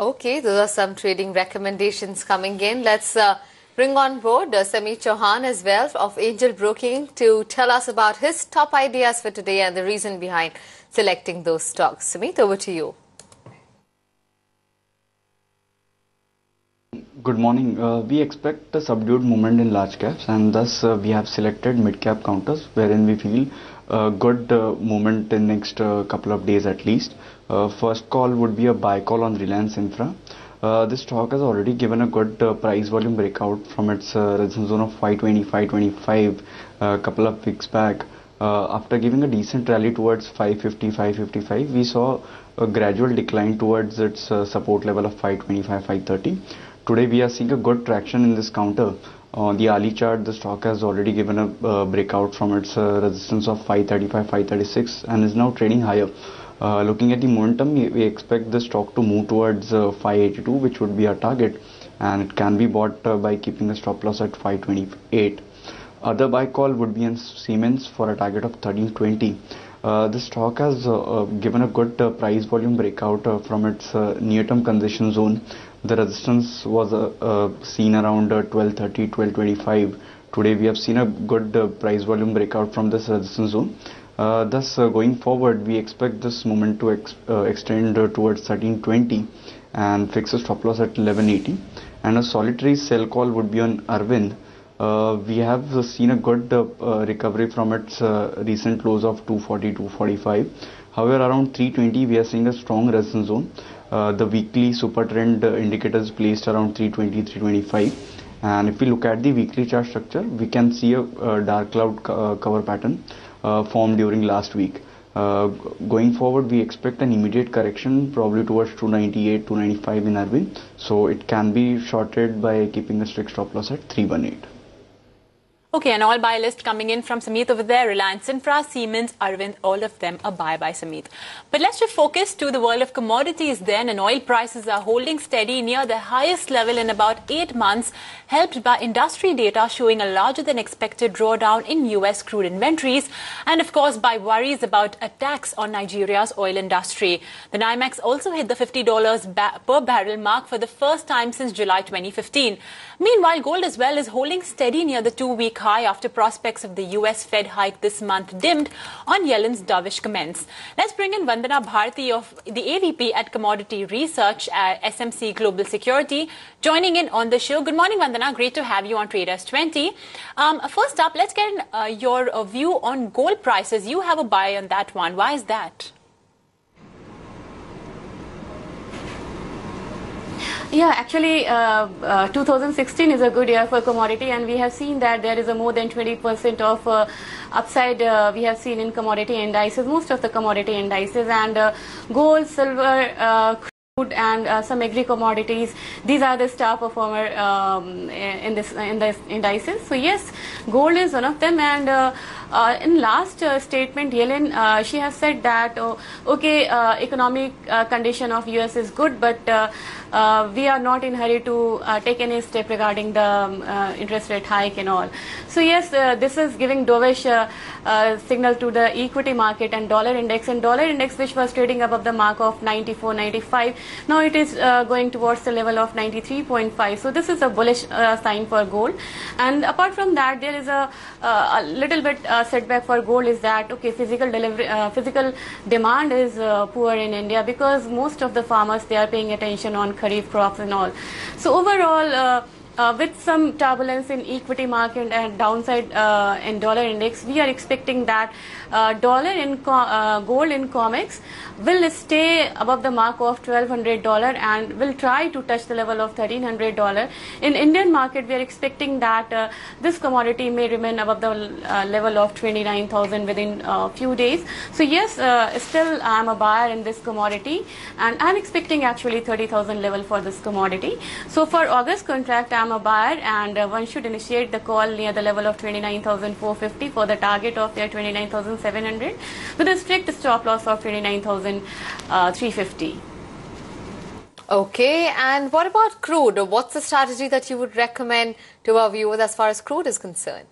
Okay, those are some trading recommendations coming in. Let's bring on board Sameet Chauhan as well of Angel Broking to tell us about his top ideas for today and the reason behind selecting those stocks. Sameet, over to you. Good morning. We expect a subdued movement in large caps, and thus we have selected mid cap counters wherein we feel good movement in next couple of days at least. First call would be a buy call on Reliance Infra. This stock has already given a good price volume breakout from its resistance zone of 520, 525 a couple of weeks back. After giving a decent rally towards 550, 555, we saw a gradual decline towards its support level of 525, 530. Today we are seeing a good traction in this counter. On the hourly chart, the stock has already given a breakout from its resistance of 535, 536 and is now trading higher. Looking at the momentum, we expect the stock to move towards 582, which would be our target, and it can be bought by keeping a stop loss at 528. Other buy call would be in Siemens for a target of 1320. The stock has given a good price volume breakout from its near-term condition zone. The resistance was seen around 1230, 1225. Today we have seen a good price volume breakout from this resistance zone. Thus, going forward, we expect this movement to extend towards 1320 and fix a stop loss at 1180. And a solitary sell call would be on Arvind. We have seen a good recovery from its recent lows of 240, 245. However, around 320, we are seeing a strong resistance zone. The weekly super trend indicators placed around 320, 325. And if we look at the weekly chart structure, we can see a dark cloud cover pattern formed during last week. Going forward, we expect an immediate correction probably towards 298, 295 in Arvind. So it can be shorted by keeping a strict stop loss at 318. Okay, an all buy list coming in from Sameet over there. Reliance Infra, Siemens, Arvind, all of them a buy by Sameet. But let's shift focus to the world of commodities then, and oil prices are holding steady near the highest level in about 8 months, helped by industry data showing a larger than expected drawdown in US crude inventories, and of course by worries about attacks on Nigeria's oil industry. The NYMEX also hit the $50 per barrel mark for the first time since July 2015. Meanwhile, gold as well is holding steady near the 2-week high after prospects of the US Fed hike this month dimmed on Yellen's dovish comments. Let's bring in Vandana Bharti of the AVP at Commodity Research at SMC Global Security, joining in on the show. Good morning, Vandana. Great to have you on Traders 20. First up, let's get your view on gold prices. You have a buy on that one. Why is that? Yeah, actually, 2016 is a good year for commodity, and we have seen that there is a more than 20% of upside we have seen in commodity indices, most of the commodity indices, and gold, silver, crude, and some agri commodities. These are the star performer in the indices. So yes, gold is one of them, and in last statement, Yellen, she has said that economic condition of US is good, but we are not in hurry to take any step regarding the interest rate hike and all. So yes, this is giving dovish signal to the equity market and dollar index, which was trading above the mark of 94, 95. Now it is going towards the level of 93.5. So this is a bullish sign for gold. And apart from that, there is a little bit setback for gold is that physical demand is poor in India because most of the farmers, they are paying attention on kharif crops and all. So overall, with some turbulence in equity market and downside in dollar index, we are expecting that gold in COMEX will stay above the mark of $1,200 and will try to touch the level of $1,300. In Indian market, we are expecting that this commodity may remain above the level of 29,000 within a few days. So yes, still I am a buyer in this commodity, and I am expecting actually 30,000 level for this commodity. So for August contract, I am a buyer, and one should initiate the call near the level of 29,450 for the target of their 29,700 with a strict stop loss of 29,350. Okay, and what about crude? What's the strategy that you would recommend to our viewers as far as crude is concerned?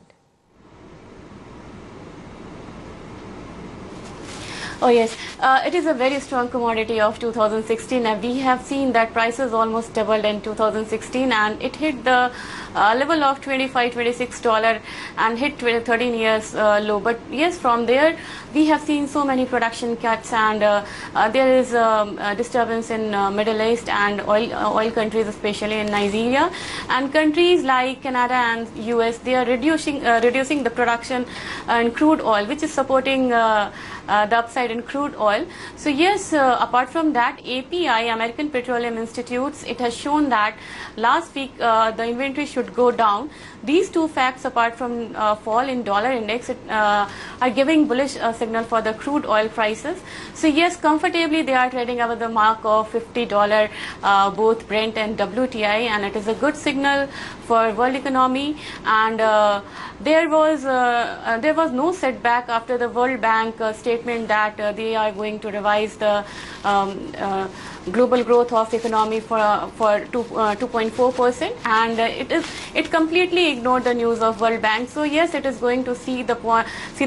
Oh yes, it is a very strong commodity of 2016. And we have seen that prices almost doubled in 2016, and it hit the level of $25–26 and hit 13 years low. But yes, from there we have seen so many production cuts, and there is disturbance in Middle East and oil countries, especially in Nigeria, and countries like Canada and US. They are reducing the production in crude oil, which is supporting the upside in crude oil. So yes, apart from that, API, American Petroleum Institute, it has shown that last week the inventory should go down. These two facts, apart from fall in dollar index, are giving bullish signal for the crude oil prices. So yes, comfortably they are trading over the mark of $50, both Brent and WTI, and it is a good signal for world economy. And there was no setback after the World Bank statement that they are going to revise the global growth of economy for 2.4%, and it completely ignored the news of World Bank. So yes, it is going to see the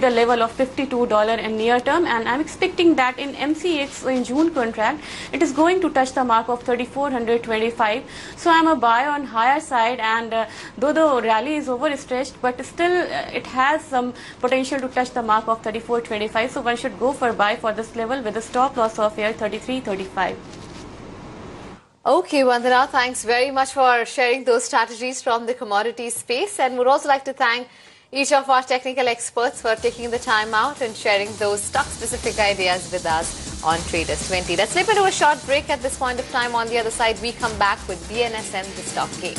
level of $52 in near term, and I'm expecting that in MCX in June contract it is going to touch the mark of 3,425. So I'm a buy on higher side, and though the rally is overstretched, but still it has some potential to touch the mark of 3,425. So one should go for buy for this level with a stop loss of here 33.35. Okay, Vandana, thanks very much for sharing those strategies from the commodity space. And we'd also like to thank each of our technical experts for taking the time out and sharing those stock-specific ideas with us on Traders 20. Let's slip into a short break at this point of time. On the other side, we come back with BNSM, the stock game.